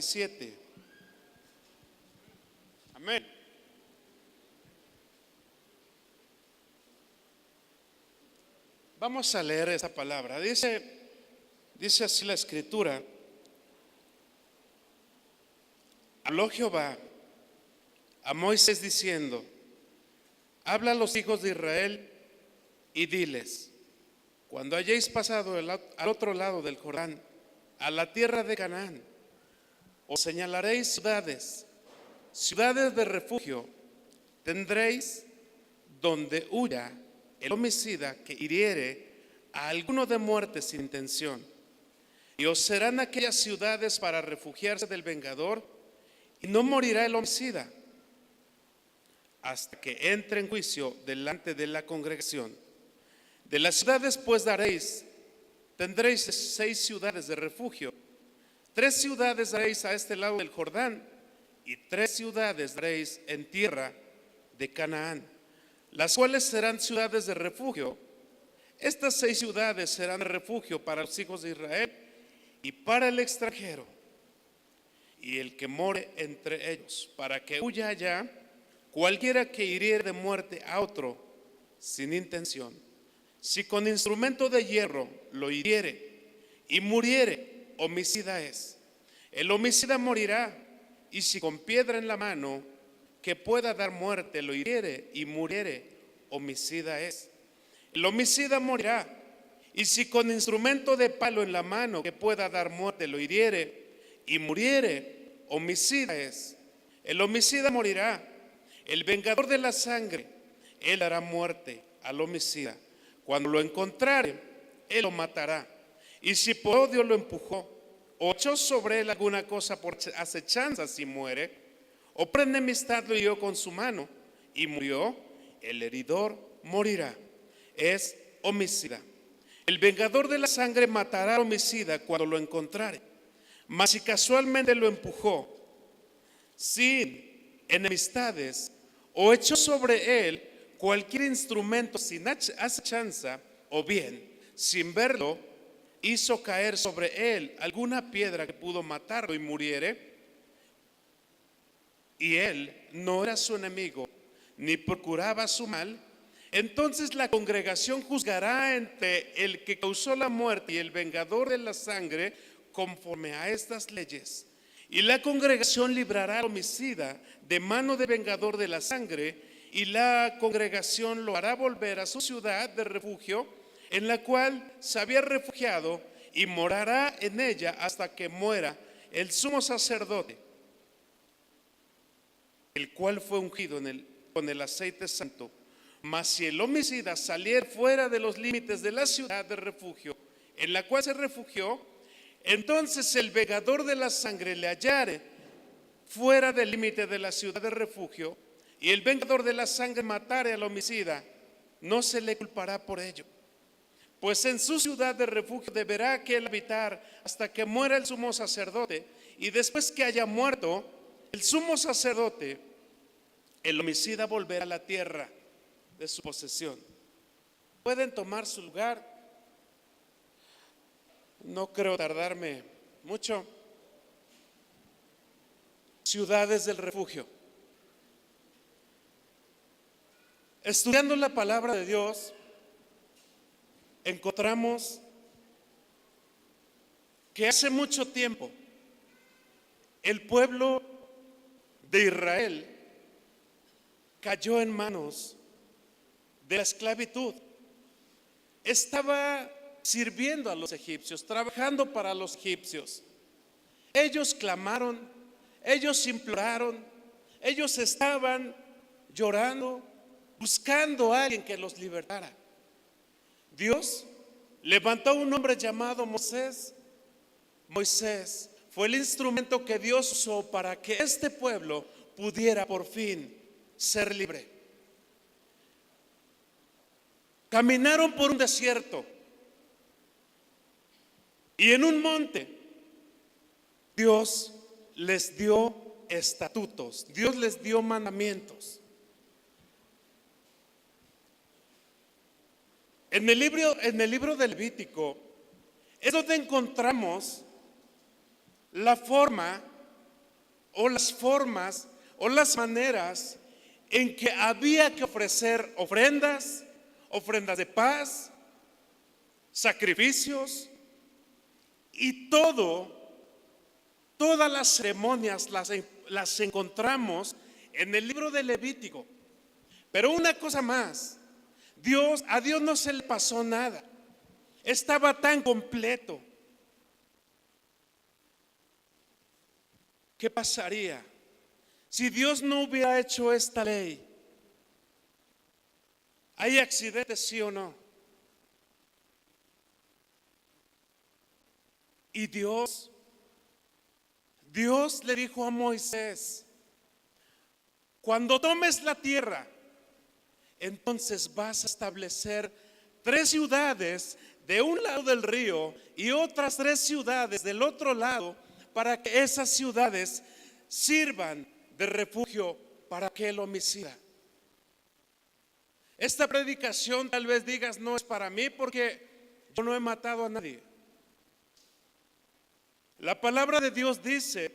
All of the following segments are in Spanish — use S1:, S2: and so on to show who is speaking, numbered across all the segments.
S1: 27. Amén. Vamos a leer esta palabra. Dice así la escritura: habló Jehová a Moisés diciendo: habla a los hijos de Israel y diles: cuando hayáis pasado al otro lado del Jordán, a la tierra de Canaán, os señalaréis ciudades de refugio tendréis, donde huya el homicida que hiriere a alguno de muerte sin intención. Y os serán aquellas ciudades para refugiarse del vengador, y no morirá el homicida hasta que entre en juicio delante de la congregación. De las ciudades pues tendréis 6 ciudades de refugio. 3 ciudades daréis a este lado del Jordán, y 3 ciudades daréis en tierra de Canaán, las cuales serán ciudades de refugio. Estas 6 ciudades serán de refugio para los hijos de Israel y para el extranjero y el que more entre ellos, para que huya allá cualquiera que hiriere de muerte a otro sin intención. Si con instrumento de hierro lo hiriere y muriere, homicida es. El homicida morirá. Y si con piedra en la mano que pueda dar muerte lo hiriere y muriere, homicida es. El homicida morirá. Y si con instrumento de palo en la mano que pueda dar muerte lo hiriere y muriere, homicida es. El homicida morirá. El vengador de la sangre, él dará muerte al homicida. Cuando lo encontrare, él lo matará. Y si por odio lo empujó, o echó sobre él alguna cosa por acechanza, si muere, o por enemistad lo hirió con su mano y murió, el heridor morirá. Es homicida. El vengador de la sangre matará al homicida cuando lo encontrare. Mas si casualmente lo empujó sin enemistades, o echó sobre él cualquier instrumento sin acechanza, o bien sin verlo hizo caer sobre él alguna piedra que pudo matarlo y muriere, y él no era su enemigo ni procuraba su mal, entonces la congregación juzgará entre el que causó la muerte y el vengador de la sangre conforme a estas leyes. Y la congregación librará al homicida de mano del vengador de la sangre, y la congregación lo hará volver a su ciudad de refugio en la cual se había refugiado, y morará en ella hasta que muera el sumo sacerdote, el cual fue ungido con el aceite santo. Mas si el homicida saliera fuera de los límites de la ciudad de refugio en la cual se refugió, entonces el vengador de la sangre le hallare fuera del límite de la ciudad de refugio, y el vengador de la sangre matare al homicida, no se le culpará por ello. Pues en su ciudad de refugio deberá aquel habitar hasta que muera el sumo sacerdote, y después que haya muerto el sumo sacerdote, el homicida volverá a la tierra de su posesión. Pueden tomar su lugar. No creo tardarme mucho. Ciudades del refugio. Estudiando la palabra de Dios, encontramos que hace mucho tiempo el pueblo de Israel cayó en manos de la esclavitud. Estaba sirviendo a los egipcios, trabajando para los egipcios. Ellos clamaron, ellos imploraron, ellos estaban llorando, buscando a alguien que los libertara. Dios levantó a un hombre llamado Moisés. Moisés fue el instrumento que Dios usó para que este pueblo pudiera por fin ser libre. Caminaron por un desierto, y en un monte Dios les dio estatutos, Dios les dio mandamientos. En el libro del Levítico es donde encontramos la forma o las formas o las maneras en que había que ofrecer ofrendas, ofrendas de paz, sacrificios y todas las ceremonias las encontramos en el libro de Levítico. Pero una cosa más, a Dios no se le pasó nada, estaba tan completo. ¿Qué pasaría si Dios no hubiera hecho esta ley? ¿Hay accidentes, sí o no? Y Dios le dijo a Moisés: cuando tomes la tierra, entonces vas a establecer 3 ciudades de un lado del río y otras 3 ciudades del otro lado, para que esas ciudades sirvan de refugio para aquel homicida. Esta predicación tal vez digas no es para mí porque yo no he matado a nadie. La palabra de Dios dice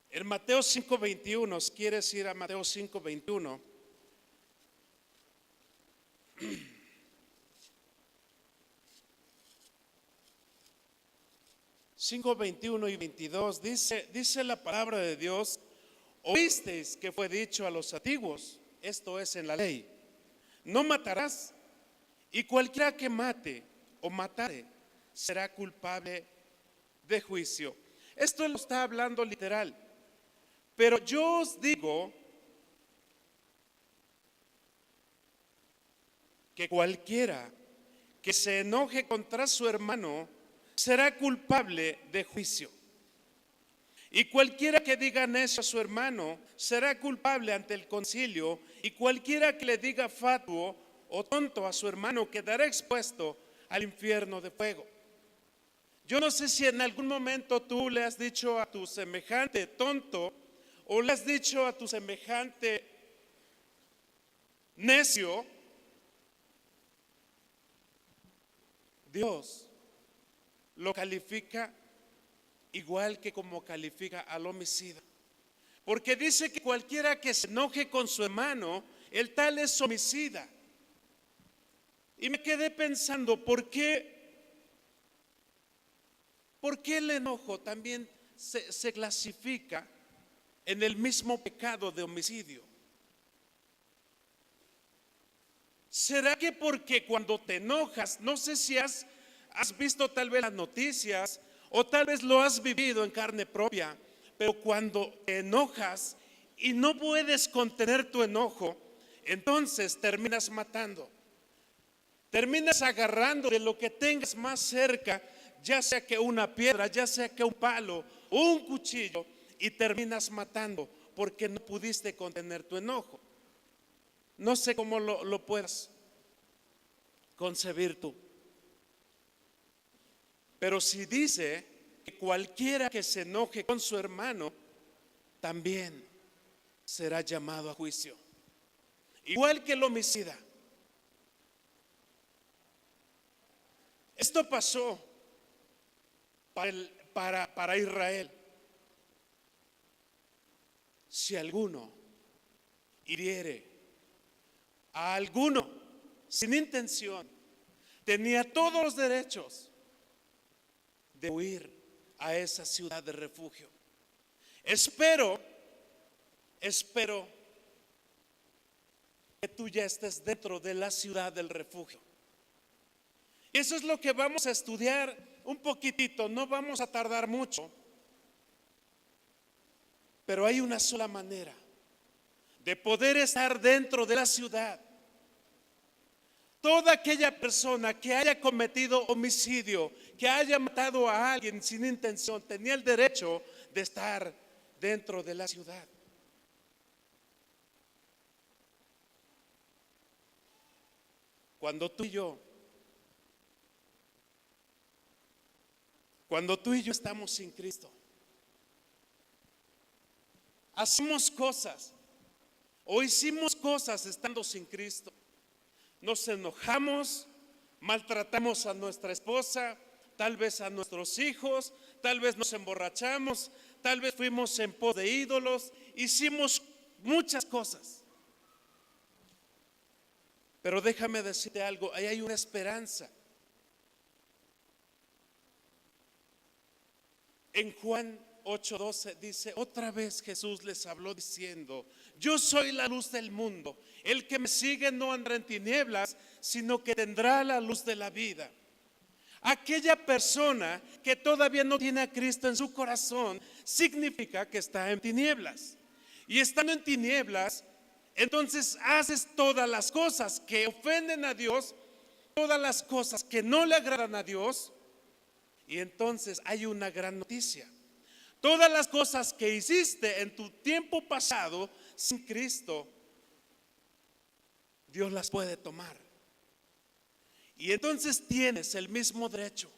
S1: en Mateo 5:21, si quieres ir a Mateo 5:21, 5:21 y 22, dice la palabra de Dios: oísteis que fue dicho a los antiguos, esto es en la ley, no matarás, y cualquiera que mate o matare será culpable de juicio. Esto lo está hablando literal. Pero yo os digo que cualquiera que se enoje contra su hermano será culpable de juicio. Y cualquiera que diga necio a su hermano será culpable ante el concilio, y cualquiera que le diga fatuo o tonto a su hermano quedará expuesto al infierno de fuego. Yo no sé si en algún momento tú le has dicho a tu semejante tonto, o le has dicho a tu semejante necio. Dios lo califica igual que como califica al homicida, porque dice que cualquiera que se enoje con su hermano, el tal es homicida. Y me quedé pensando, ¿por qué el enojo también se clasifica en el mismo pecado de homicidio? ¿Será que porque cuando te enojas, no sé si has visto tal vez las noticias o tal vez lo has vivido en carne propia, pero cuando te enojas y no puedes contener tu enojo, entonces terminas matando, terminas agarrando de lo que tengas más cerca, ya sea que una piedra, ya sea que un palo o un cuchillo, y terminas matando porque no pudiste contener tu enojo. No sé cómo lo puedas concebir tú. Pero si dice que cualquiera que se enoje con su hermano también será llamado a juicio, igual que el homicida. Esto pasó para Israel. Si alguno hiriere a alguno sin intención, tenía todos los derechos de huir a esa ciudad de refugio. Espero que tú ya estés dentro de la ciudad del refugio. Y eso es lo que vamos a estudiar un poquitito, no vamos a tardar mucho, pero hay una sola manera de poder estar dentro de la ciudad. Toda aquella persona que haya cometido homicidio, que haya matado a alguien sin intención, tenía el derecho de estar dentro de la ciudad. Cuando tú y yo estamos sin Cristo, hacemos cosas o hicimos cosas estando sin Cristo. Nos enojamos, maltratamos a nuestra esposa, tal vez a nuestros hijos, tal vez nos emborrachamos, tal vez fuimos en pos de ídolos, hicimos muchas cosas. Pero déjame decirte algo, ahí hay una esperanza. En Juan 8:12 dice, otra vez Jesús les habló diciendo, yo soy la luz del mundo, el que me sigue no andará en tinieblas, sino que tendrá la luz de la vida. Aquella persona que todavía no tiene a Cristo en su corazón, significa que está en tinieblas. Y estando en tinieblas, entonces haces todas las cosas que ofenden a Dios, todas las cosas que no le agradan a Dios. Y entonces hay una gran noticia. Todas las cosas que hiciste en tu tiempo pasado sin Cristo, Dios las puede tomar. Y entonces tienes el mismo derecho.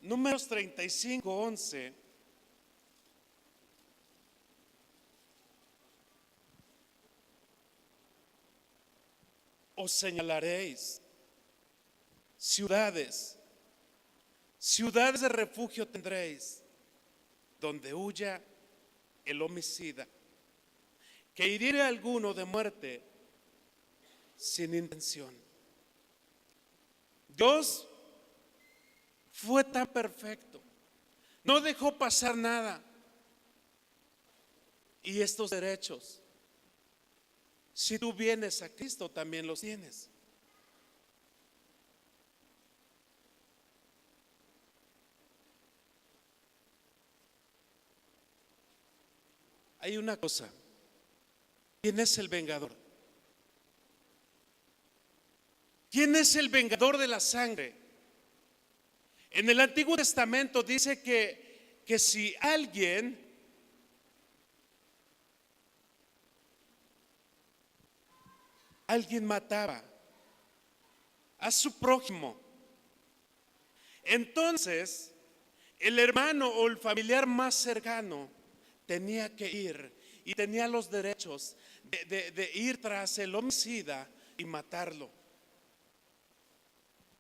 S1: Números 35:11. Os señalaréis ciudades, ciudades de refugio tendréis, donde huya el homicida, que hiriere a alguno de muerte sin intención. Dios fue tan perfecto, no dejó pasar nada. Y estos derechos, si tú vienes a Cristo, también los tienes. Hay una cosa, ¿quién es el vengador? ¿Quién es el vengador de la sangre? En el Antiguo Testamento dice que si alguien mataba a su prójimo, entonces el hermano o el familiar más cercano tenía que ir y tenía los derechos de ir tras el homicida y matarlo.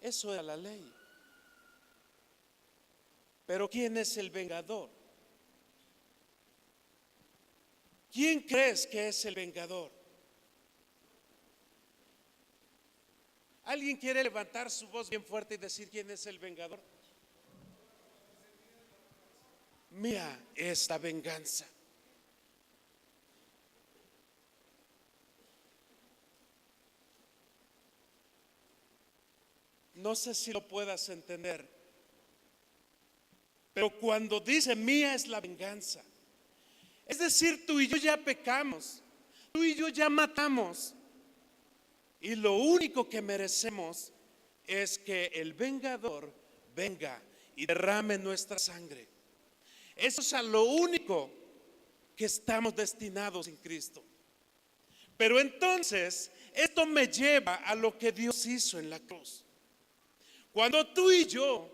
S1: Eso era la ley. Pero ¿quién es el vengador? ¿Quién crees que es el vengador? ¿Alguien quiere levantar su voz bien fuerte y decir quién es el vengador? Mía es la venganza. No sé si lo puedas entender, pero cuando dice mía es la venganza, es decir, tú y yo ya pecamos, tú y yo ya matamos, y lo único que merecemos es que el vengador venga y derrame nuestra sangre. Eso es a lo único que estamos destinados en Cristo. Pero entonces esto me lleva a lo que Dios hizo en la cruz. Cuando tú y yo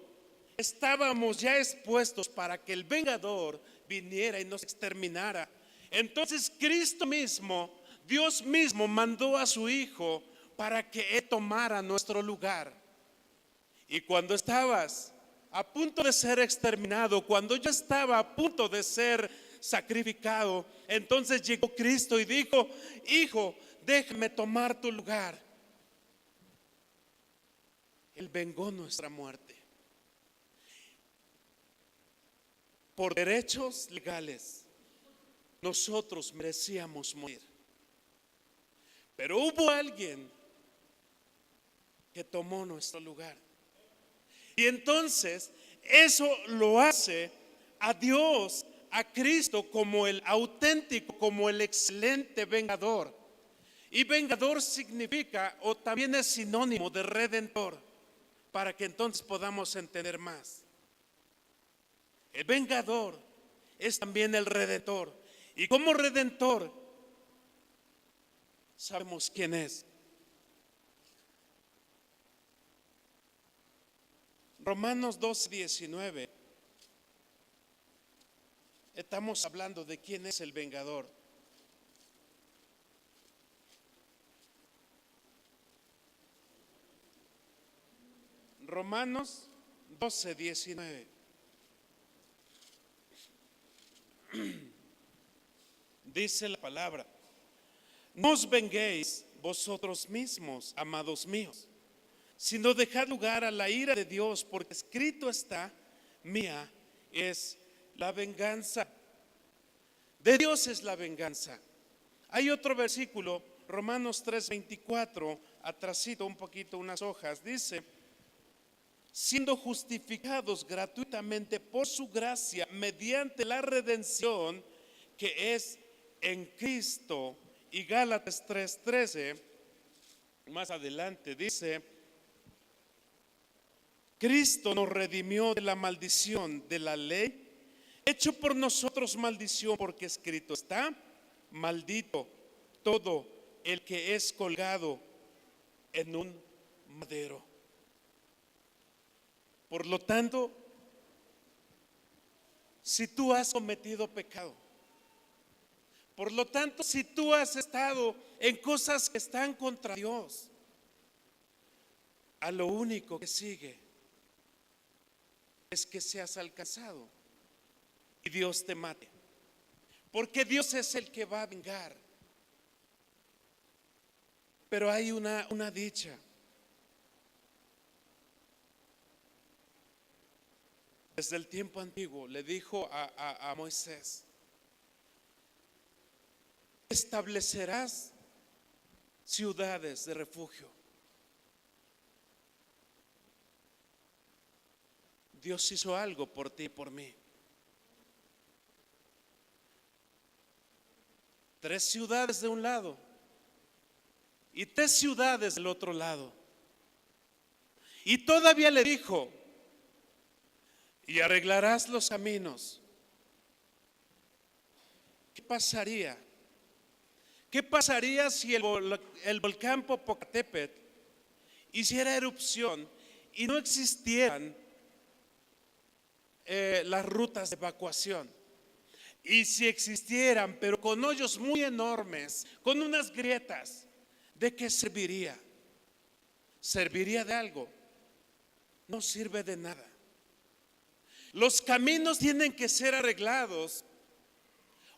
S1: estábamos ya expuestos para que el vengador viniera y nos exterminara, entonces Cristo mismo, Dios mismo mandó a su Hijo para que Él tomara nuestro lugar. Y cuando estabas a punto de ser exterminado, cuando yo estaba a punto de ser sacrificado, entonces llegó Cristo y dijo: Hijo, déjame tomar tu lugar. Él vengó nuestra muerte. Por derechos legales, nosotros merecíamos morir. Pero hubo alguien que tomó nuestro lugar. Y entonces eso lo hace a Dios, a Cristo, como el auténtico, como el excelente vengador. Y vengador significa, o también es sinónimo de redentor, para que entonces podamos entender más. El vengador es también el redentor. Y como redentor sabemos quién es. Romanos 2:19 estamos hablando de quién es el vengador. Romanos 12:19. Dice la palabra: no os venguéis vosotros mismos, amados míos, sino dejad lugar a la ira de Dios, porque escrito está: mía es la venganza. De Dios es la venganza. Hay otro versículo, Romanos 3:24, atrasito un poquito, unas hojas, dice: siendo justificados gratuitamente por su gracia mediante la redención que es en Cristo. Y Gálatas 3:13, más adelante, dice: Cristo nos redimió de la maldición de la ley, hecho por nosotros maldición, porque escrito está: maldito todo el que es colgado en un madero. Por lo tanto, si tú has cometido pecado, por lo tanto, si tú has estado en cosas que están contra Dios, a lo único que sigue es que seas alcanzado y Dios te mate, porque Dios es el que va a vengar. Pero hay una dicha. Desde el tiempo antiguo le dijo a Moisés: establecerás ciudades de refugio. Dios hizo algo por ti y por mí. 3 ciudades de un lado y 3 ciudades del otro lado. Y todavía le dijo: y arreglarás los caminos. ¿Qué pasaría? ¿Qué pasaría si el volcán Popocatépetl hiciera erupción y no existieran las rutas de evacuación? Y si existieran, pero con hoyos muy enormes, con unas grietas, ¿de qué serviría? ¿Serviría de algo? No sirve de nada. Los caminos tienen que ser arreglados.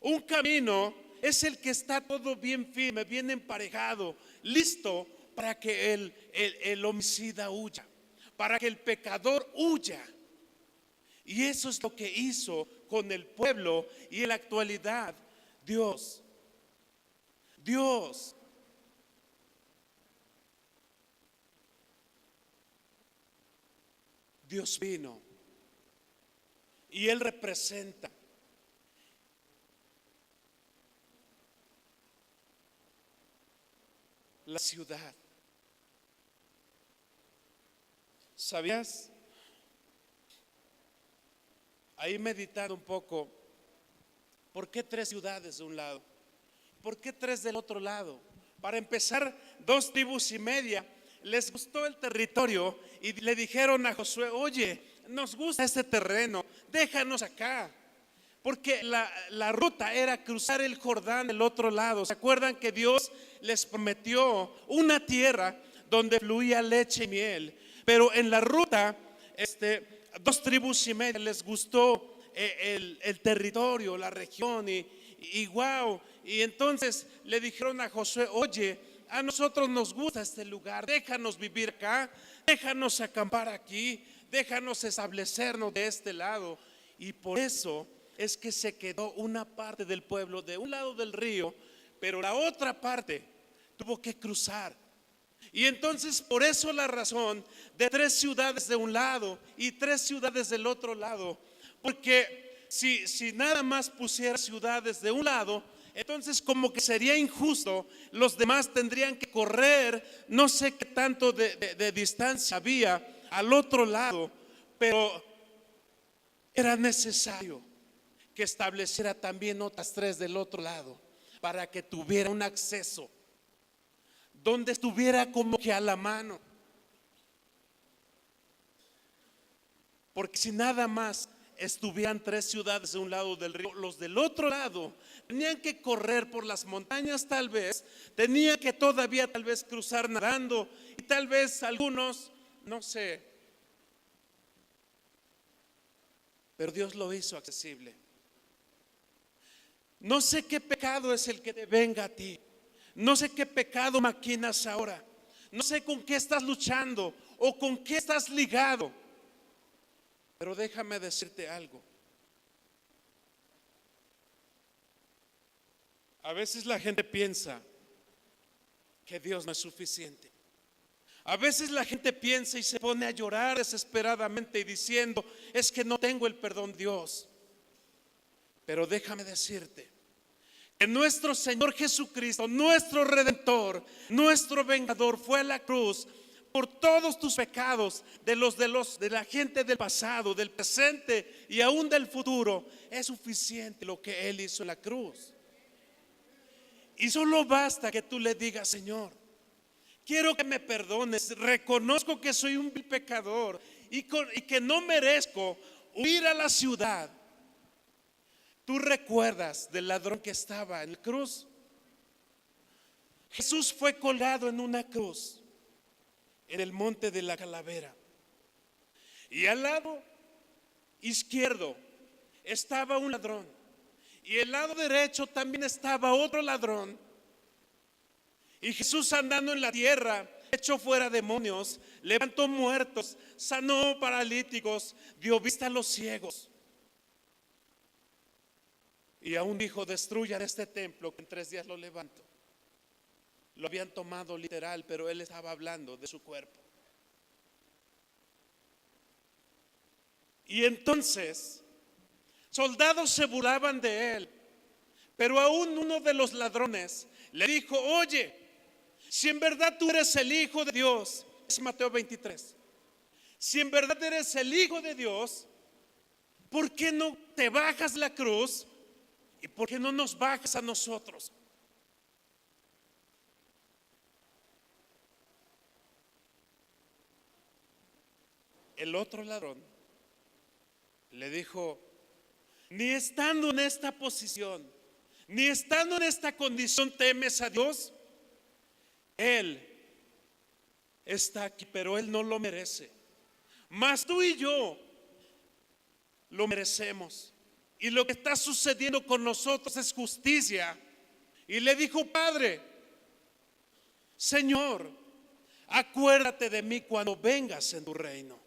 S1: Un camino es el que está todo bien firme, bien emparejado, listo para que el homicida huya, para que el pecador huya. Y eso es lo que hizo con el pueblo. Y en la actualidad Dios vino y Él representa la ciudad. ¿Sabías? Ahí meditando un poco, ¿por qué 3 ciudades de un lado? ¿Por qué 3 del otro lado? Para empezar, 2 tribus y media les gustó el territorio y le dijeron a Josué: oye, nos gusta este terreno, déjanos acá. Porque la ruta era cruzar el Jordán del otro lado. ¿Se acuerdan que Dios les prometió una tierra donde fluía leche y miel? Pero en la ruta, 2 tribus y media les gustó el territorio, la región y wow. Y entonces le dijeron a Josué: oye, a nosotros nos gusta este lugar, déjanos vivir acá, déjanos acampar aquí, déjanos establecernos de este lado. Y por eso es que se quedó una parte del pueblo de un lado del río, pero la otra parte tuvo que cruzar. Y entonces por eso la razón de 3 ciudades de un lado y 3 ciudades del otro lado, porque si nada más pusiera ciudades de un lado, entonces como que sería injusto, los demás tendrían que correr no sé qué tanto de distancia había al otro lado, pero era necesario que estableciera también otras 3 del otro lado para que tuviera un acceso donde estuviera como que a la mano. Porque si nada más estuvieran tres ciudades de un lado del río, los del otro lado tenían que correr por las montañas, tal vez, tenían que todavía tal vez cruzar nadando, y tal vez algunos, no sé, pero Dios lo hizo accesible. No sé qué pecado es el que te venga a ti, no sé qué pecado maquinas ahora, no sé con qué estás luchando o con qué estás ligado, pero déjame decirte algo. A veces la gente piensa que Dios no es suficiente. A veces la gente piensa y se pone a llorar desesperadamente y diciendo, es que no tengo el perdón de Dios. Pero déjame decirte que nuestro Señor Jesucristo, nuestro Redentor, nuestro Vengador, fue a la cruz por todos tus pecados, de la gente del pasado, del presente y aún del futuro. Es suficiente lo que Él hizo en la cruz. Y solo basta que tú le digas, Señor, quiero que me perdones, reconozco que soy un vil pecador y que no merezco huir a la ciudad. ¿Tú recuerdas del ladrón que estaba en la cruz? Jesús fue colgado en una cruz en el monte de la Calavera, y al lado izquierdo estaba un ladrón, y el lado derecho también estaba otro ladrón. Y Jesús, andando en la tierra, echó fuera demonios, levantó muertos, sanó paralíticos, dio vista a los ciegos. Y aún dijo, destruyan este templo que en 3 días lo levanto. Lo habían tomado literal, pero Él estaba hablando de su cuerpo. Y entonces soldados se burlaban de Él, pero aún uno de los ladrones le dijo, oye, si en verdad tú eres el Hijo de Dios, es Mateo 23, si en verdad eres el Hijo de Dios, ¿por qué no te bajas la cruz? ¿Y por qué no nos bajas a nosotros? El otro ladrón le dijo, ni estando en esta posición, ni estando en esta condición temes a Dios. Él está aquí, pero Él no lo merece. Mas tú y yo lo merecemos. Y lo que está sucediendo con nosotros es justicia. Y le dijo, Padre, Señor, acuérdate de mí cuando vengas en tu reino.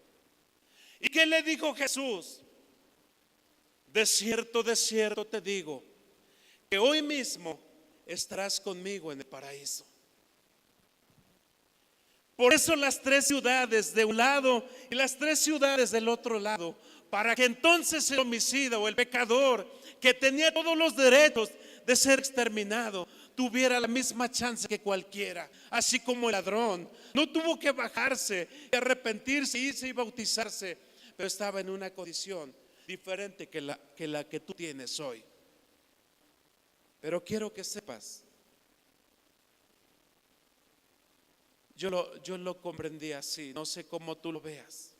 S1: ¿Y qué le dijo Jesús? De cierto te digo, que hoy mismo estarás conmigo en el paraíso. Por eso las 3 ciudades de un lado y las 3 ciudades del otro lado, para que entonces el homicida o el pecador que tenía todos los derechos de ser exterminado tuviera la misma chance que cualquiera. Así como el ladrón no tuvo que bajarse y arrepentirse, irse y bautizarse, pero estaba en una condición diferente que la que tú tienes hoy. Pero quiero que sepas, yo lo comprendí así, no sé cómo tú lo veas.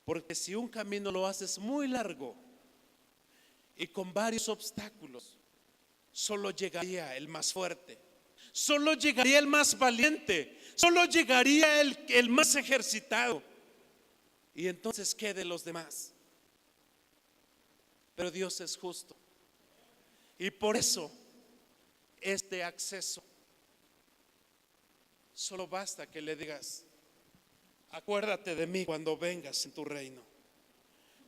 S1: Porque si un camino lo haces muy largo y con varios obstáculos, solo llegaría el más fuerte, solo llegaría el más valiente, solo llegaría el más ejercitado. Y entonces, ¿qué de los demás? Pero Dios es justo. Y por eso, este acceso, solo basta que le digas, acuérdate de mí cuando vengas en tu reino.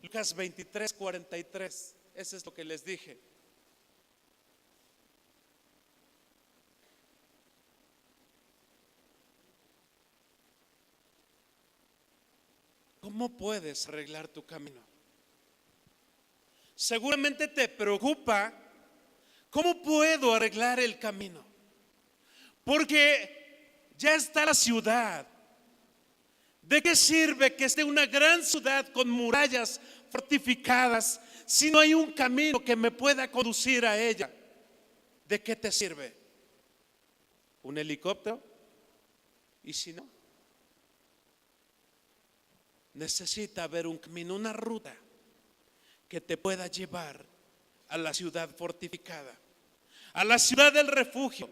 S1: Lucas 23, 43, eso es lo que les dije. ¿Cómo puedes arreglar tu camino? Seguramente te preocupa, ¿cómo puedo arreglar el camino? Porque ya está la ciudad. ¿De qué sirve que esté una gran ciudad con murallas fortificadas si no hay un camino que me pueda conducir a ella? ¿De qué te sirve? ¿Un helicóptero? ¿Y si no? necesita haber un camino, una ruta que te pueda llevar a la ciudad fortificada, a la ciudad del refugio.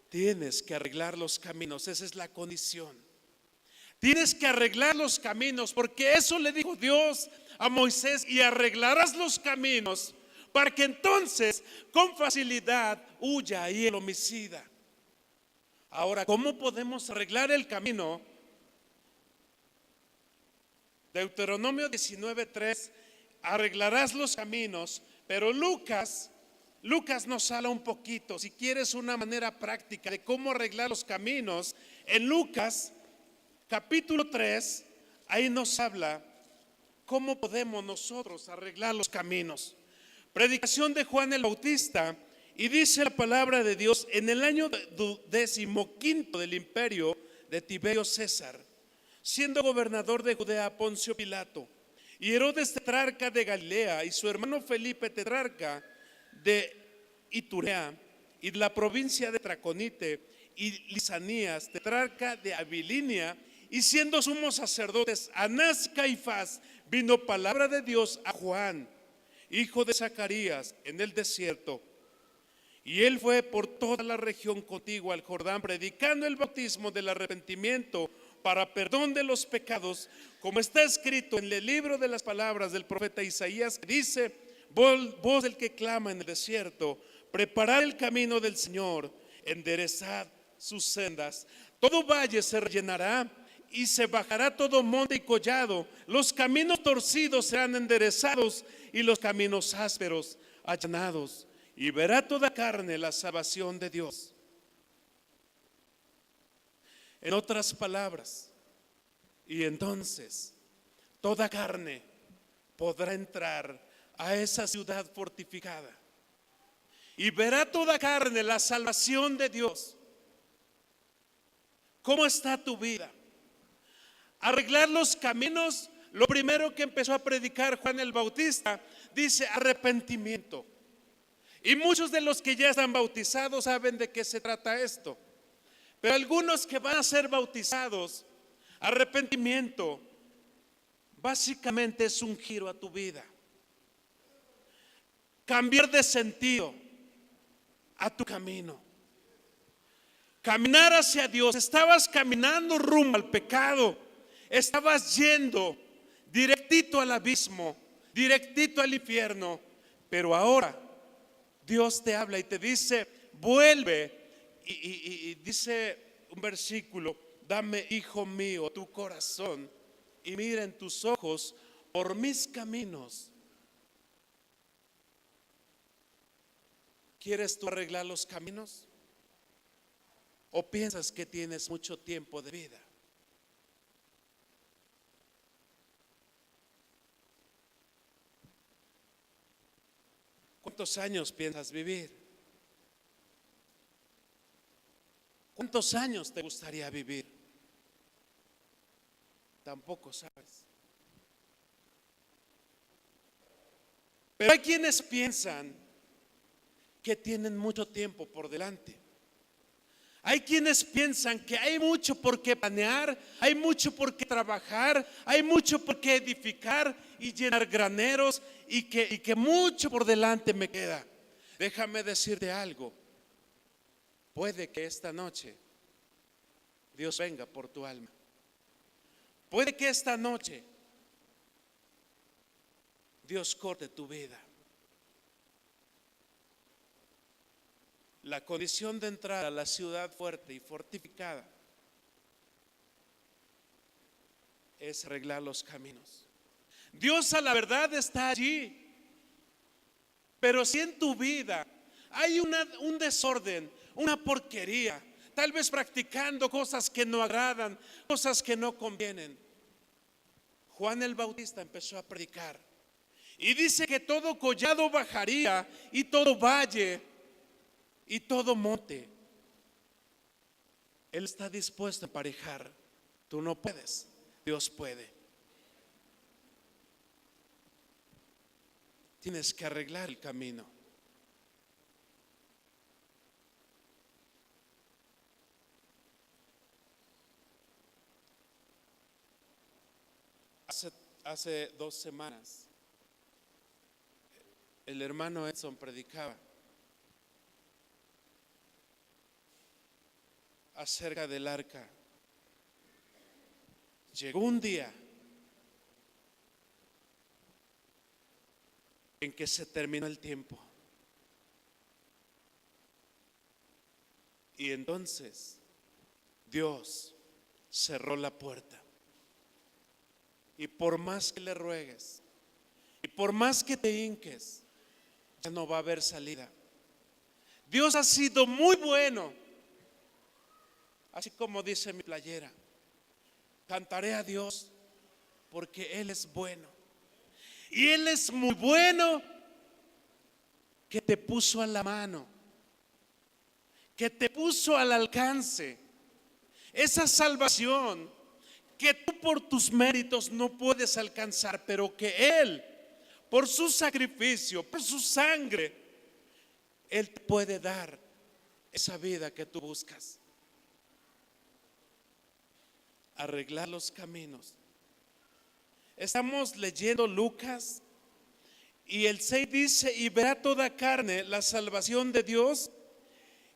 S1: Tienes que arreglar los caminos, esa es la condición. Tienes que arreglar los caminos, porque eso le dijo Dios a Moisés: y arreglarás los caminos para que entonces con facilidad huya ahí el homicida. Ahora, ¿cómo podemos arreglar el camino? Deuteronomio 19:3, arreglarás los caminos, pero Lucas nos habla un poquito, si quieres una manera práctica de cómo arreglar los caminos. En Lucas capítulo 3, ahí nos habla cómo podemos nosotros arreglar los caminos. Predicación de Juan el Bautista, y dice la palabra de Dios: en el año 15 del imperio de Tiberio César, siendo gobernador de Judea Poncio Pilato, y Herodes tetrarca de Galilea, y su hermano Felipe tetrarca de Iturea y de la provincia de Traconite, y Lisanías tetrarca de Abilinia, y siendo sumos sacerdotes Anás, Caifás, vino palabra de Dios a Juan, hijo de Zacarías, en el desierto. Y él fue por toda la región contigua al Jordán, predicando el bautismo del arrepentimiento para perdón de los pecados, como está escrito en el libro de las palabras del profeta Isaías, que dice: voz del que clama en el desierto, preparad el camino del Señor, enderezad sus sendas. Todo valle se rellenará y se bajará todo monte y collado, los caminos torcidos serán enderezados y los caminos ásperos allanados, y verá toda carne la salvación de Dios. En otras palabras, y entonces toda carne podrá entrar a esa ciudad fortificada, y verá toda carne la salvación de Dios. ¿Cómo está tu vida? Arreglar los caminos. Lo primero que empezó a predicar Juan el Bautista, dice arrepentimiento. Y muchos de los que ya están bautizados saben de qué se trata esto. Pero algunos que van a ser bautizados, arrepentimiento básicamente es un giro a tu vida, cambiar de sentido a tu camino, caminar hacia Dios. Estabas caminando rumbo al pecado, estabas yendo directito al abismo, directito al infierno, pero ahora Dios te habla y te dice: vuelve. Y dice un versículo: dame, hijo mío, tu corazón, y mira en tus ojos por mis caminos. ¿Quieres tú arreglar los caminos? ¿O piensas que tienes mucho tiempo de vida? ¿Cuántos años piensas vivir? ¿Cuántos años te gustaría vivir? Tampoco sabes. Pero hay quienes piensan que tienen mucho tiempo por delante. Hay quienes piensan que hay mucho por qué planear, hay mucho por qué trabajar, hay mucho por qué edificar y llenar graneros, y que mucho por delante me queda. Déjame decirte algo: puede que esta noche Dios venga por tu alma. Puede que esta noche Dios corte tu vida. La condición de entrar a la ciudad fuerte y fortificada es arreglar los caminos. Dios, a la verdad, está allí. Pero si en tu vida hay un desorden, una porquería, tal vez practicando cosas que no agradan, cosas que no convienen. Juan el Bautista empezó a predicar y dice que todo collado bajaría y todo valle y todo monte. Él está dispuesto a emparejar. Tú no puedes, Dios puede. Tienes que arreglar el camino. Hace 2 semanas el hermano Edson predicaba acerca del arca. Llegó un día en que se terminó el tiempo. Y entonces Dios cerró la puerta. Y por más que le ruegues, y por más que te hinques, ya no va a haber salida. Dios ha sido muy bueno. Así como dice mi playera, cantaré a Dios porque Él es bueno. Y Él es muy bueno, que te puso a la mano, que te puso al alcance esa salvación que tú por tus méritos no puedes alcanzar, pero que Él, por su sacrificio, por su sangre, Él te puede dar esa vida que tú buscas. Arreglar los caminos. Estamos leyendo Lucas y el 6 dice: y verá toda carne la salvación de Dios.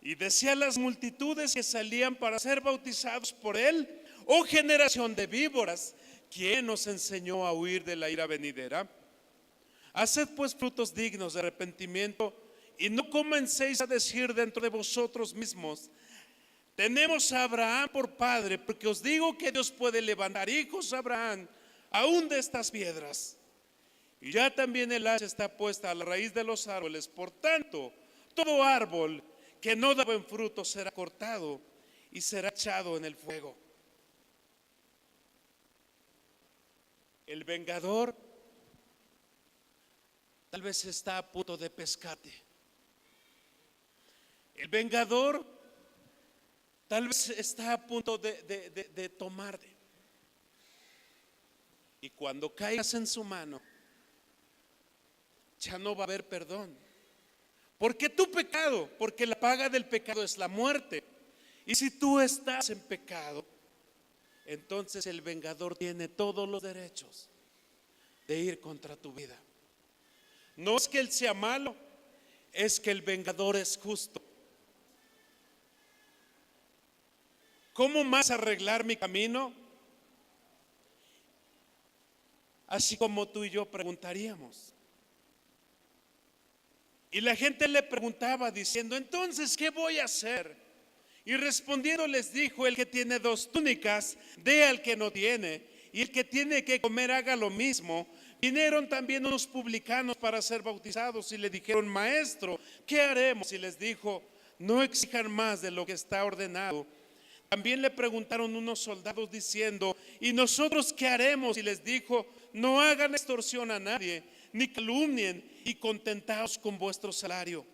S1: Y decía a las multitudes que salían para ser bautizados por él: oh generación de víboras, ¿quién nos enseñó a huir de la ira venidera? Haced pues frutos dignos de arrepentimiento, y no comencéis a decir dentro de vosotros mismos: tenemos a Abraham por padre, porque os digo que Dios puede levantar hijos a Abraham aún de estas piedras. Y ya también el hacha está puesta a la raíz de los árboles. Por tanto, todo árbol que no da buen fruto será cortado y será echado en el fuego. El vengador tal vez está a punto de pescarte. El vengador tal vez está a punto de tomarte. Y cuando caigas en su mano, ya no va a haber perdón. Porque tu pecado, porque la paga del pecado es la muerte. Y si tú estás en pecado, entonces el vengador tiene todos los derechos de ir contra tu vida. No es que él sea malo, es que el vengador es justo. ¿Cómo más arreglar mi camino? Así como tú y yo preguntaríamos. Y la gente le preguntaba diciendo: entonces, ¿qué voy a hacer? Y respondiendo les dijo: el que tiene 2 túnicas, dé al que no tiene, y el que tiene que comer haga lo mismo. Vinieron también unos publicanos para ser bautizados y le dijeron: maestro, ¿qué haremos? Y les dijo: no exijan más de lo que está ordenado. También le preguntaron unos soldados diciendo: ¿y nosotros qué haremos? Y les dijo: no hagan extorsión a nadie, ni calumnien, y contentaos con vuestro salario.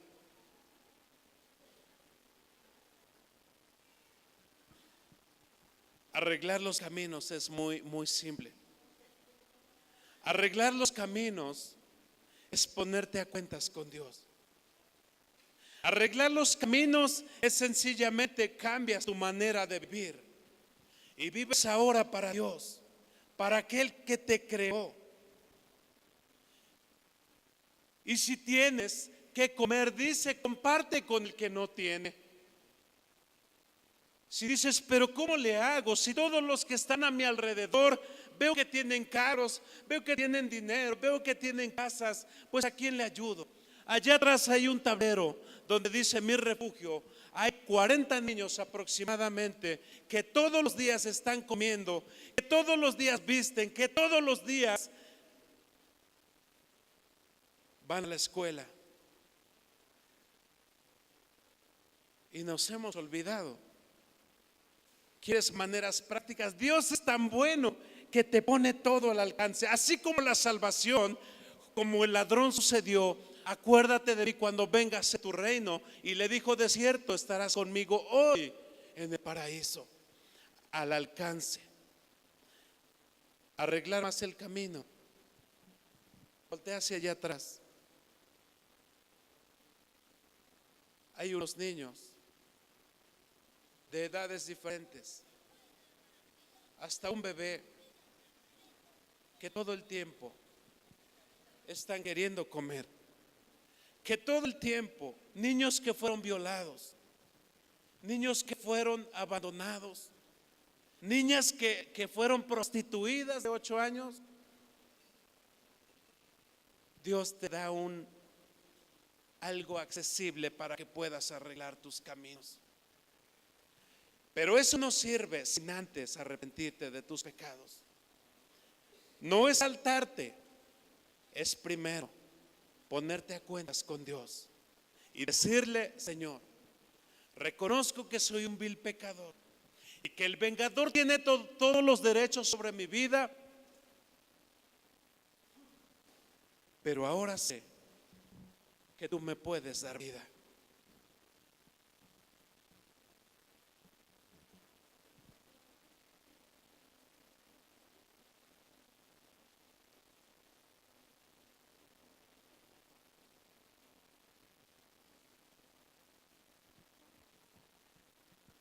S1: Arreglar los caminos es muy simple. Arreglar los caminos es ponerte a cuentas con Dios. Arreglar los caminos es sencillamente cambias tu manera de vivir y vives ahora para Dios, para aquel que te creó. Y si tienes que comer, dice, comparte con el que no tiene. Si dices: pero ¿cómo le hago? Si todos los que están a mi alrededor veo que tienen carros, veo que tienen dinero, veo que tienen casas, pues ¿a quién le ayudo? Allá atrás hay un tablero donde dice mi refugio. Hay 40 niños aproximadamente que todos los días están comiendo, que todos los días visten, que todos los días van a la escuela. Y nos hemos olvidado. ¿Quieres maneras prácticas? Dios es tan bueno que te pone todo al alcance. Así como la salvación, como el ladrón sucedió: acuérdate de mí cuando vengas a tu reino. Y le dijo: de cierto estarás conmigo hoy en el paraíso. Al alcance. Arreglar más el camino. Voltea hacia allá atrás. Hay unos niños de edades diferentes, hasta un bebé que todo el tiempo están queriendo comer, que todo el tiempo niños que fueron violados, niños que fueron abandonados, niñas que fueron prostituidas de 8 años. Dios te da algo accesible para que puedas arreglar tus caminos. Pero eso no sirve sin antes arrepentirte de tus pecados. No es saltarte, es primero ponerte a cuentas con Dios y decirle: Señor, reconozco que soy un vil pecador y que el vengador tiene todos los derechos sobre mi vida, pero ahora sé que tú me puedes dar vida.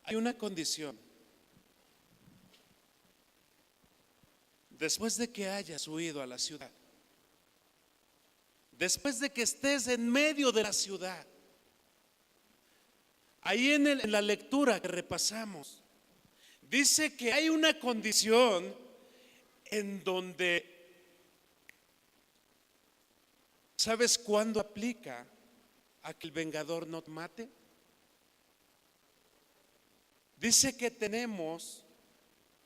S1: Hay una condición. Después de que hayas huido a la ciudad, después de que estés en medio de la ciudad, ahí en la lectura que repasamos, dice que hay una condición en donde, ¿sabes cuándo aplica a que el vengador no te mate? Dice que tenemos,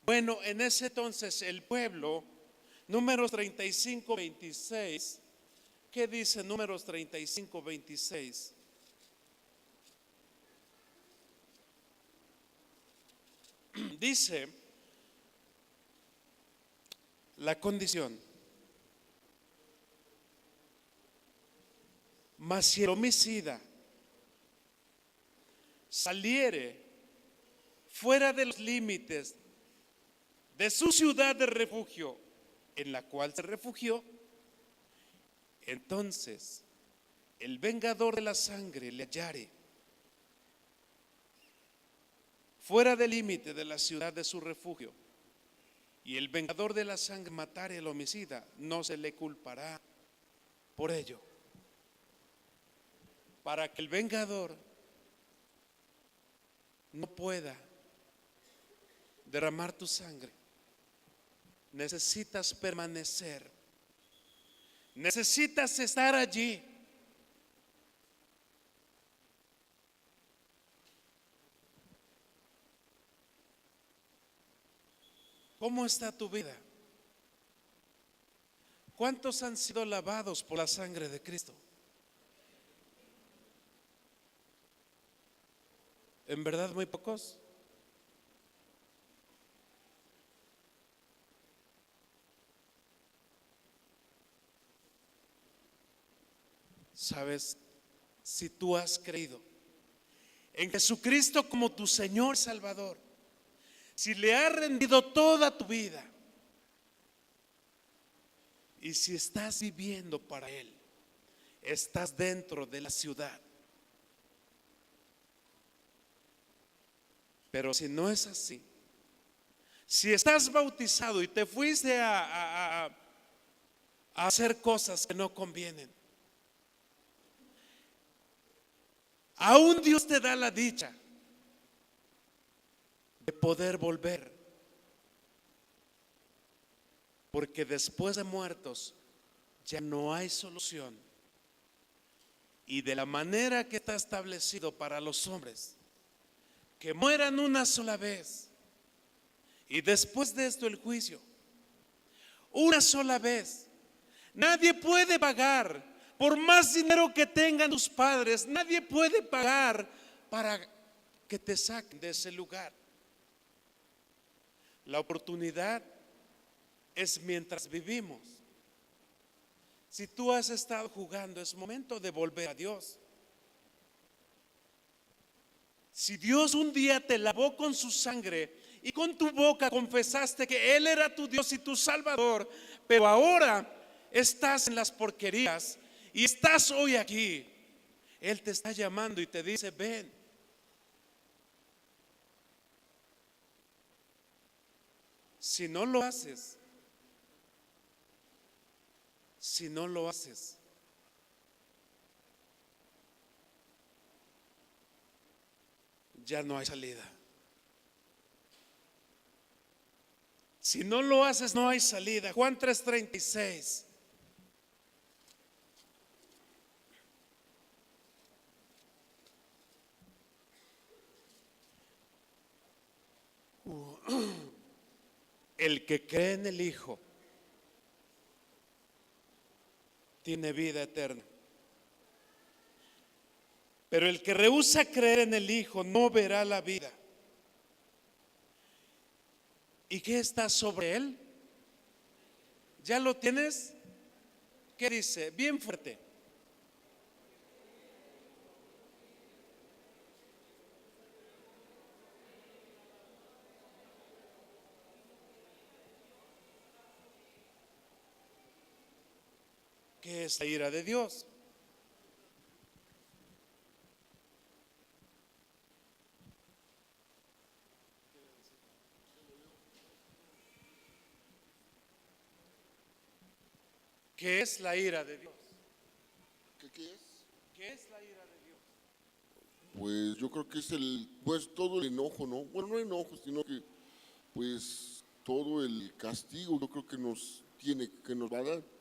S1: bueno, en ese entonces el pueblo, Números 35, 26, ¿qué dice Números 35, 26? Dice la condición: mas si el homicida saliere fuera de los límites de su ciudad de refugio en la cual se refugió, entonces el vengador de la sangre le hallare fuera del límite de la ciudad de su refugio, y el vengador de la sangre matare al homicida, no se le culpará por ello. Para que el vengador no pueda derramar tu sangre, necesitas permanecer, necesitas estar allí. ¿Cómo está tu vida? ¿Cuántos han sido lavados por la sangre de Cristo? ¿En verdad muy pocos? ¿Sabes? Si tú has creído en Jesucristo como tu Señor y Salvador, si le has rendido toda tu vida y si estás viviendo para Él, estás dentro de la ciudad. Pero si no es así, si estás bautizado y te fuiste a hacer cosas que no convienen, aún Dios te da la dicha de poder volver, porque después de muertos ya no hay solución, y de la manera que está establecido para los hombres, que mueran una sola vez y después de esto el juicio, una sola vez. Nadie puede pagar, por más dinero que tengan tus padres, nadie puede pagar para que te saquen de ese lugar. La oportunidad es mientras vivimos. Si tú has estado jugando, es momento de volver a Dios. Si Dios un día te lavó con su sangre y con tu boca confesaste que Él era tu Dios y tu Salvador, pero ahora estás en las porquerías y estás hoy aquí, Él te está llamando y te dice: ven. Si no lo haces, Si no lo haces, ya no hay salida. Si no lo haces, no hay salida. Juan 3:36. El que cree en el Hijo tiene vida eterna. Pero el que rehúsa creer en el Hijo no verá la vida. ¿Y qué está sobre él? ¿Ya lo tienes? ¿Qué dice? Bien fuerte. ¿Qué es la ira de Dios? ¿Qué es la ira de Dios?
S2: ¿Qué es?
S1: ¿Qué es la ira de Dios?
S2: Pues yo creo que es pues todo el enojo, ¿no? Bueno, no enojo, sino que pues todo el castigo, yo creo que nos va a dar.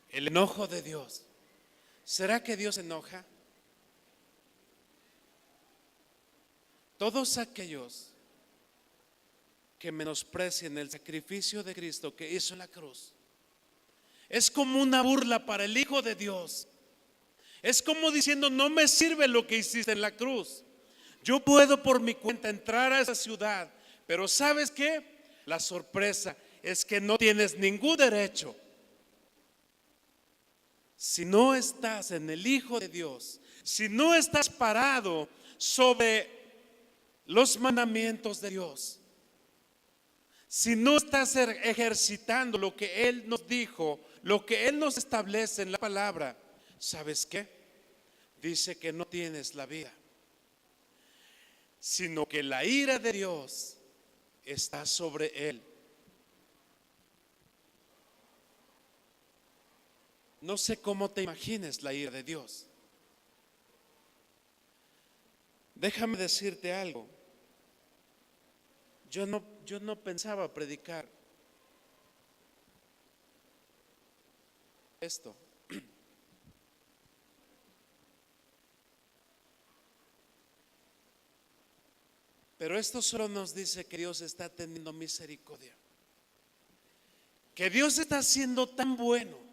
S1: El enojo de Dios. ¿Será que Dios se enoja? Todos aquellos que menosprecien el sacrificio de Cristo que hizo en la cruz, es como una burla para el Hijo de Dios. Es como diciendo: no me sirve lo que hiciste en la cruz. Yo puedo por mi cuenta entrar a esa ciudad, pero ¿sabes qué? La sorpresa es que no tienes ningún derecho. Si no estás en el Hijo de Dios, si no estás parado sobre los mandamientos de Dios, si no estás ejercitando lo que Él nos dijo, lo que Él nos establece en la palabra, ¿sabes qué? Dice que no tienes la vida, sino que la ira de Dios está sobre Él. No sé cómo te imagines la ira de Dios. Déjame decirte algo. Yo no pensaba predicar esto. Pero esto solo nos dice que Dios está teniendo misericordia, que Dios está siendo tan bueno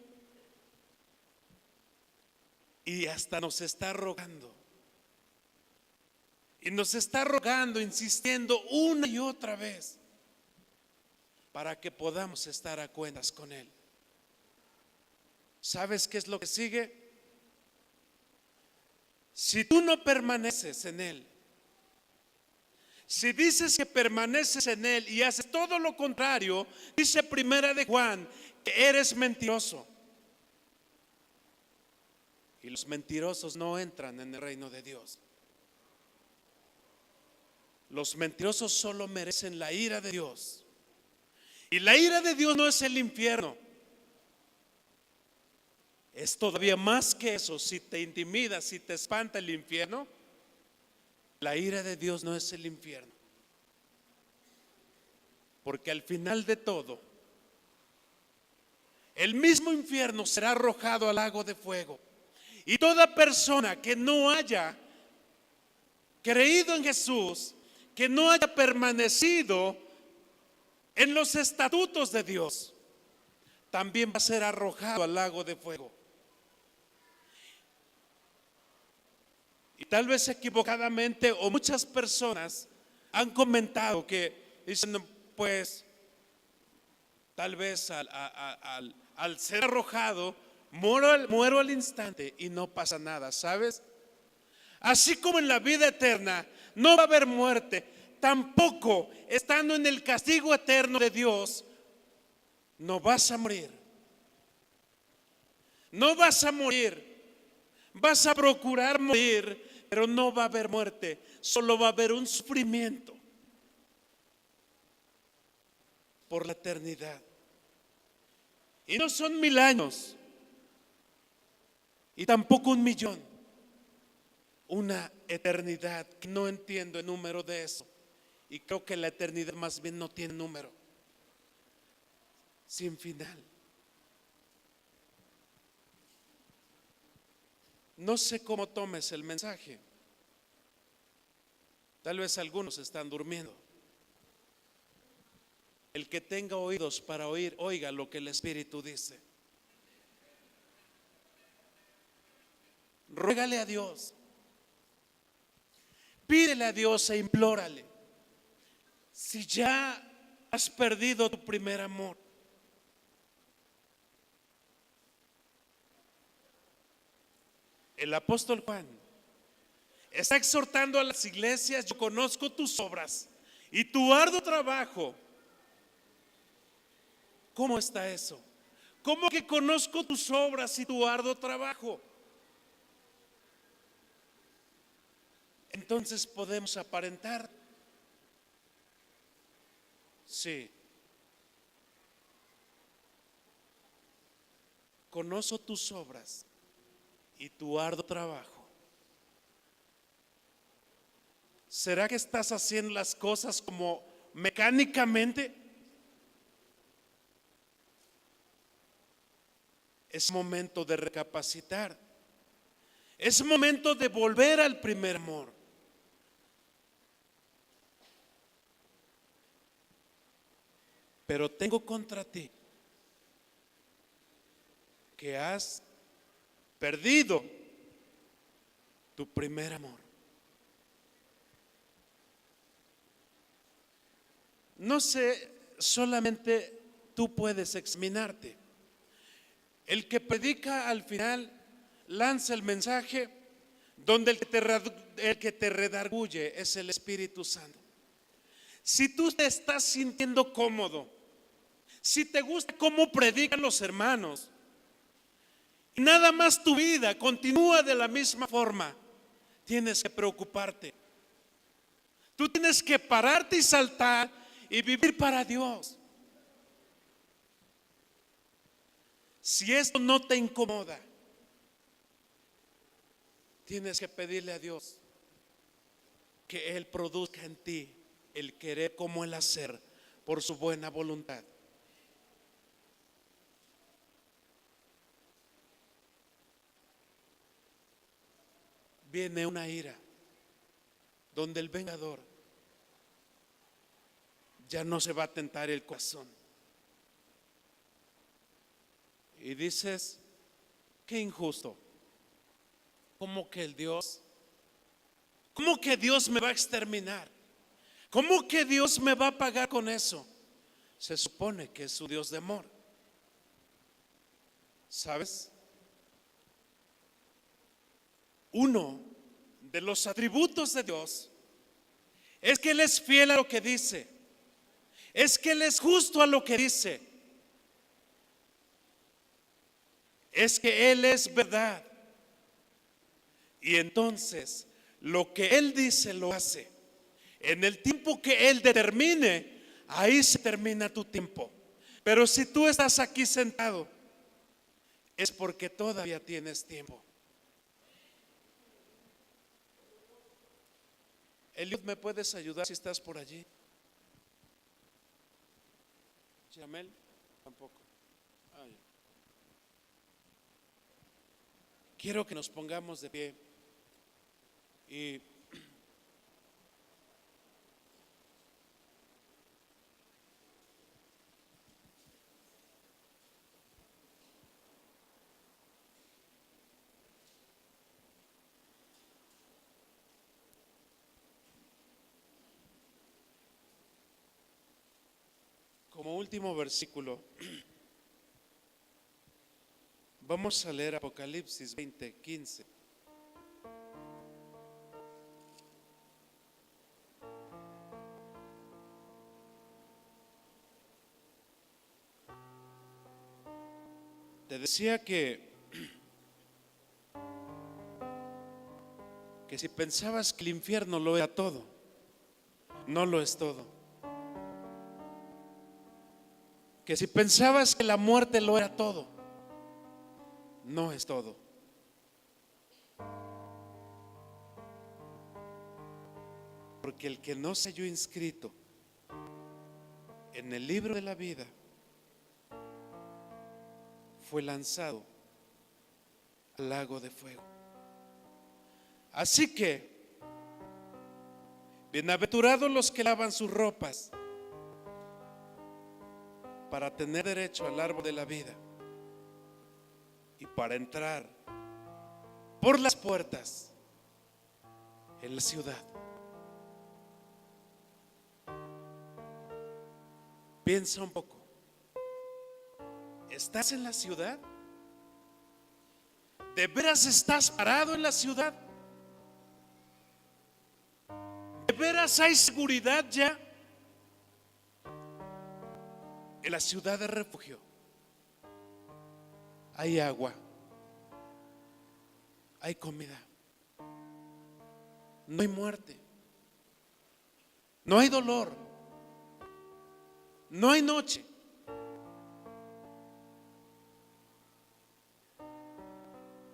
S1: y hasta nos está rogando. Y nos está rogando, insistiendo una y otra vez para que podamos estar a cuentas con Él. ¿Sabes qué es lo que sigue? Si tú no permaneces en Él, si dices que permaneces en Él y haces todo lo contrario, dice Primera de Juan que eres mentiroso. Y los mentirosos no entran en el reino de Dios. Los mentirosos solo merecen la ira de Dios. Y la ira de Dios no es el infierno. Es todavía más que eso. Si te intimida, si te espanta el infierno, la ira de Dios no es el infierno. Porque al final de todo, el mismo infierno será arrojado al lago de fuego. Y toda persona que no haya creído en Jesús, que no haya permanecido en los estatutos de Dios, también va a ser arrojado al lago de fuego. Y tal vez equivocadamente, o muchas personas han comentado que dicen: pues tal vez al ser arrojado muero al instante y no pasa nada, ¿sabes? Así como en la vida eterna no va a haber muerte, tampoco estando en el castigo eterno de Dios no vas a morir. No vas a morir. Vas a procurar morir, pero no va a haber muerte. Solo va a haber un sufrimiento por la eternidad. Y no son 1000 años, y tampoco 1,000,000. Una eternidad que no entiendo el número de eso. Y creo que la eternidad más bien no tiene número, sin final. No sé cómo tomes el mensaje. Tal vez algunos están durmiendo. El que tenga oídos para oír, oiga lo que el Espíritu dice. Ruégale a Dios. Pídele a Dios e implórale. Si ya has perdido tu primer amor, el apóstol Juan está exhortando a las iglesias: yo conozco tus obras y tu arduo trabajo. ¿Cómo está eso? ¿Cómo que conozco tus obras y tu arduo trabajo? Entonces podemos aparentar. Sí. Conozco tus obras y tu arduo trabajo. ¿Será que estás haciendo las cosas como mecánicamente? Es momento de recapacitar. Es momento de volver al primer amor. Pero tengo contra ti que has perdido tu primer amor. No sé, solamente tú puedes examinarte. El que predica al final lanza el mensaje donde el que te redarguye es el Espíritu Santo. Si tú te estás sintiendo cómodo, si te gusta cómo predican los hermanos, y nada más tu vida continúa de la misma forma, tienes que preocuparte. Tú tienes que pararte y saltar y vivir para Dios. Si esto no te incomoda, tienes que pedirle a Dios que Él produzca en ti el querer como el hacer por su buena voluntad. Viene una ira donde el vengador ya no se va a tentar el corazón. Y dices: qué injusto. ¿Cómo que Dios me va a exterminar? ¿Cómo que Dios me va a pagar con eso? Se supone que es su Dios de amor. ¿Sabes? Uno de los atributos de Dios es que Él es fiel a lo que dice. Es que Él es justo a lo que dice. Es que Él es verdad. Y entonces lo que Él dice lo hace. En el tiempo que Él determine, ahí se termina tu tiempo. Pero si tú estás aquí sentado, es porque todavía tienes tiempo. Eliud, ¿me puedes ayudar si estás por allí? Yamel, tampoco. Ay. Quiero que nos pongamos de pie y como último versículo vamos a leer Apocalipsis 20:15. Te decía que si pensabas que el infierno lo era todo, no lo es todo. que si pensabas que la muerte lo era todo, no es todo. Porque el que no se halló inscrito en el libro de la vida fue lanzado al lago de fuego. Así que bienaventurados los que lavan sus ropas para tener derecho al árbol de la vida y para entrar por las puertas en la ciudad. Piensa un poco. ¿Estás en la ciudad? ¿De veras estás parado en la ciudad? ¿De veras hay seguridad ya en la ciudad de refugio? Hay agua, hay comida, no hay muerte, no hay dolor, no hay noche.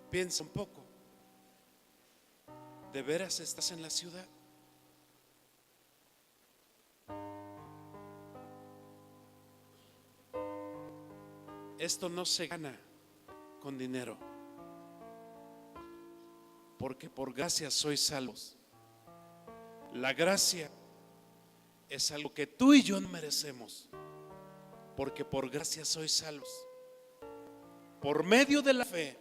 S1: Piensa un poco. ¿De veras estás en la ciudad? Esto no se gana con dinero, porque por gracia sois salvos. La gracia es algo que tú y yo no merecemos, porque por gracia sois salvos, por medio de la fe.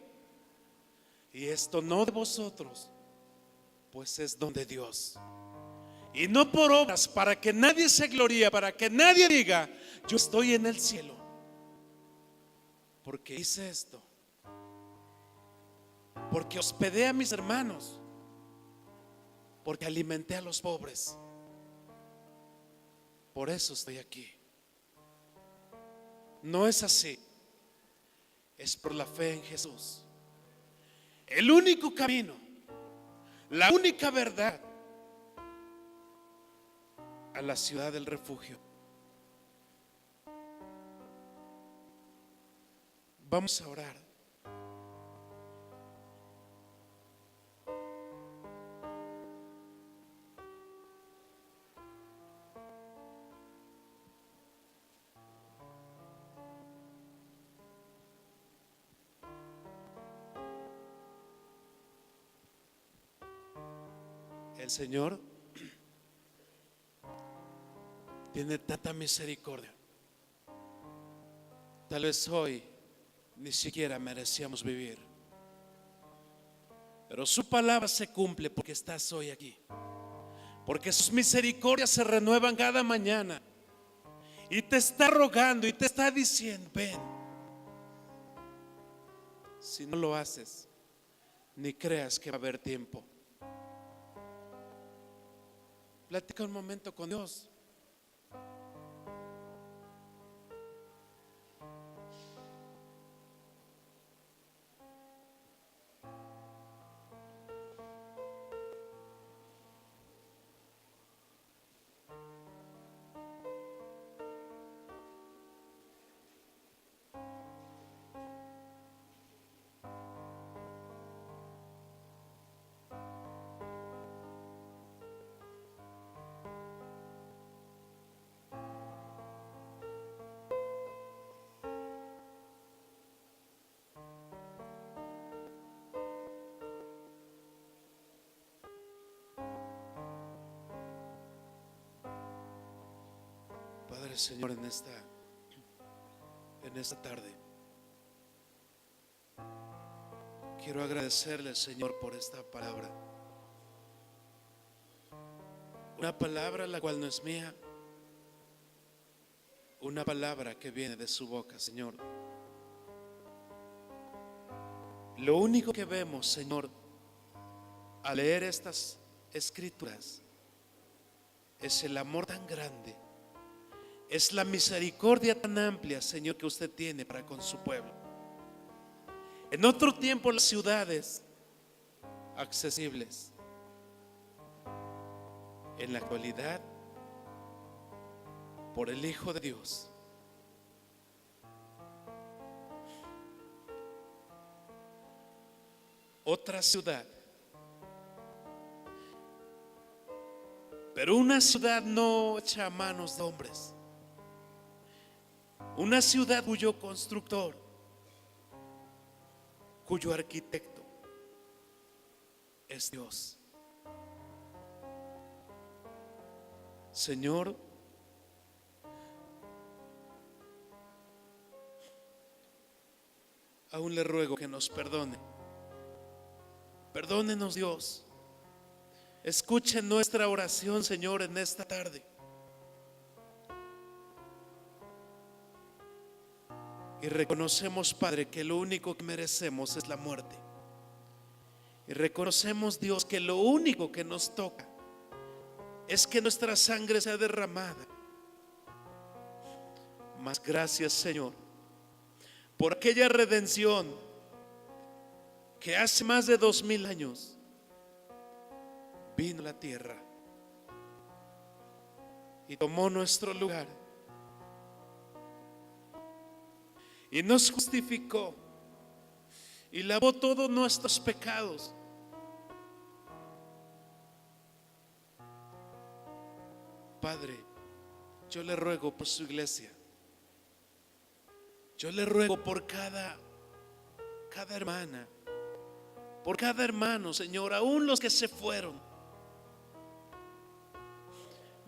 S1: Y esto no de vosotros, pues es don de Dios, y no por obras, para que nadie se gloríe, para que nadie diga yo estoy en el cielo porque hice esto, porque hospedé a mis hermanos, porque alimenté a los pobres. Por eso estoy aquí. No es así. Es por la fe en Jesús. El único camino, la única verdad a la ciudad del refugio. Vamos a orar. El Señor tiene tanta misericordia. Tal vez hoy ni siquiera merecíamos vivir, pero su palabra se cumple porque estás hoy aquí, porque sus misericordias se renuevan cada mañana y te está rogando y te está diciendo ven. Si no lo haces, ni creas que va a haber tiempo. Platica un momento con Dios. Padre, Señor, en esta tarde quiero agradecerle, Señor, por esta palabra. Una palabra la cual no es mía, una palabra que viene de su boca, Señor. Lo único que vemos, Señor, al leer estas escrituras es el amor tan grande, es la misericordia tan amplia, Señor, que usted tiene para con su pueblo. En otro tiempo las ciudades accesibles, en la actualidad, por el Hijo de Dios, otra ciudad. Pero una ciudad no hecha a manos de hombres. Una ciudad cuyo constructor, cuyo arquitecto es Dios. Señor, aún le ruego que nos perdone. Perdónenos, Dios. Escuche nuestra oración, Señor, en esta tarde. Y reconocemos, Padre, que lo único que merecemos es la muerte. Y reconocemos, Dios, que lo único que nos toca es que nuestra sangre sea derramada. Mas gracias, Señor, por aquella redención que hace más de 2000 años vino a la tierra y tomó nuestro lugar y nos justificó y lavó todos nuestros pecados. Padre, yo le ruego por su iglesia. Yo le ruego por cada hermana, por cada hermano, Señor, aún los que se fueron,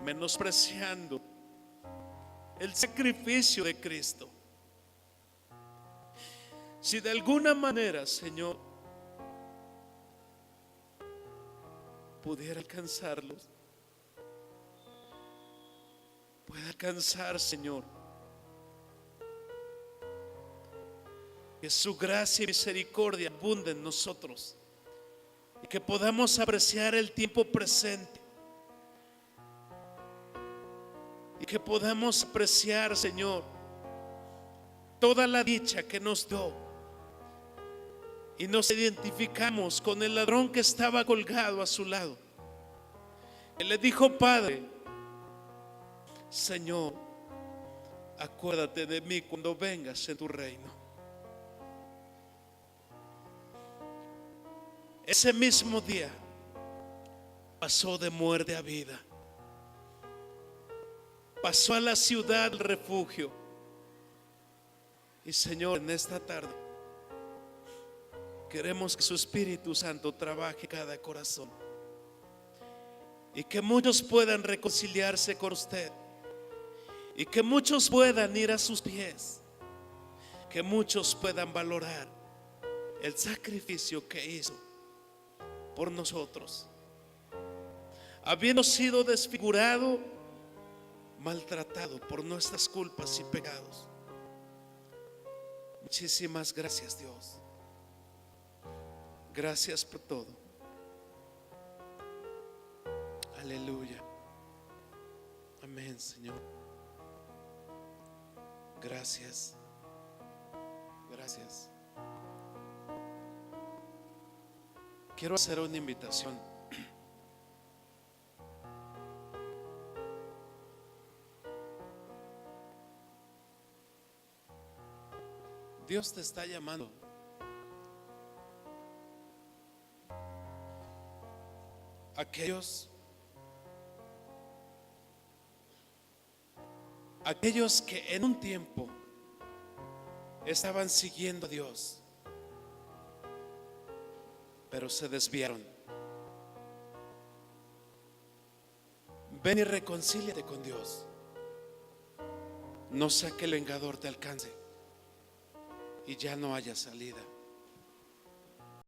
S1: menospreciando el sacrificio de Cristo. Si de alguna manera, Señor, pudiera alcanzarlos, puede alcanzar, Señor, que su gracia y misericordia abunden en nosotros y que podamos apreciar el tiempo presente y que podamos apreciar, Señor, toda la dicha que nos dio y nos identificamos con el ladrón que estaba colgado a su lado. Él le dijo: Padre, Señor, acuérdate de mí cuando vengas en tu reino. Ese mismo día pasó de muerte a vida. Pasó a la ciudad del refugio. Y Señor, en esta tarde queremos que su Espíritu Santo trabaje cada corazón y que muchos puedan reconciliarse con usted y que muchos puedan ir a sus pies, que muchos puedan valorar el sacrificio que hizo por nosotros, habiendo sido desfigurado, maltratado por nuestras culpas y pecados. Muchísimas gracias, Dios. Gracias por todo. Aleluya. Amén, Señor. Gracias. Gracias. Quiero hacer una invitación. Dios te está llamando. Aquellos que en un tiempo estaban siguiendo a Dios, pero se desviaron. Ven y reconcíliate con Dios. No sea que el vengador te alcance y ya no haya salida.